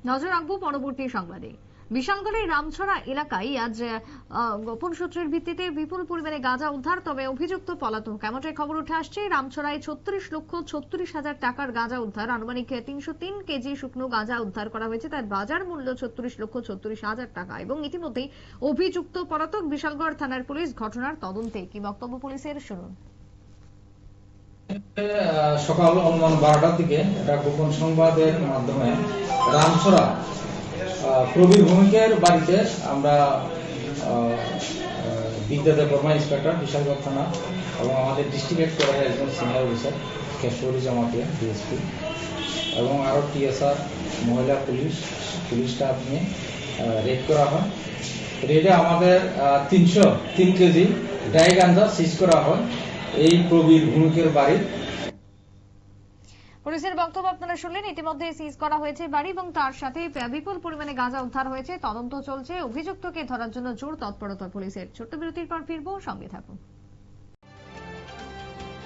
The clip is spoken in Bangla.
নজর রাখবো পরবর্তী সংবাদে। বিশালগড়ের রামছড়া এলাকায় আজ গোপন সূত্রের ভিত্তিতে বিপুল পরিমাণে গাঁজা উদ্ধার, তবে অভিযুক্ত পলাতক। এমনটাই খবর উঠে আসছে। রামছড়ায় 36,36,000 টাকার গাঁজা উদ্ধার, আনুমানিক 303 কেজি শুকনো গাঁজা উদ্ধার করা হয়েছে। তার বাজার মূল্য 36,36,000 টাকা এবং ইতিমধ্যেই অভিযুক্ত পলাতক। বিশালগড় থানার পুলিশ ঘটনার তদন্তে। কি বক্তব্য পুলিশের, শুনুন। সকাল অনুমান 12টার দিকে একটা গোপন সংবাদের মাধ্যমে রামছড়া প্রবীর ভৌমিকের বাড়িতে আমরা বিদ্যাদেব বর্মা ইন্সপেক্টর বিশালগড় থানা এবং আমাদের ডিস্ট্রিক্ট হেডকোয়ার্টারের একজন senior officer Keshari Jamatia DSP এবং আরও টিএসআর মহিলা পুলিশ স্টাফ নিয়ে রেড করা হয়। রেডে আমাদের 303 কেজি ড্রাই গাঁজা সিজ করা হয় এই প্রবীর ভৌমিকের বাড়ি। পুলিশের বক্তব্য আপনারা শুনলেন। ইতিমধ্যে সিজ করা হয়েছে বাড়ি এবং তার সাথে বিপুল পরিমাণে গাঁজা উদ্ধার হয়েছে। তদন্ত চলছে। অভিযুক্তকে ধরার জন্য জোর তৎপরতা পুলিশের। ছোট্ট বিরতির পর ফিরবো, সঙ্গে থাকুন।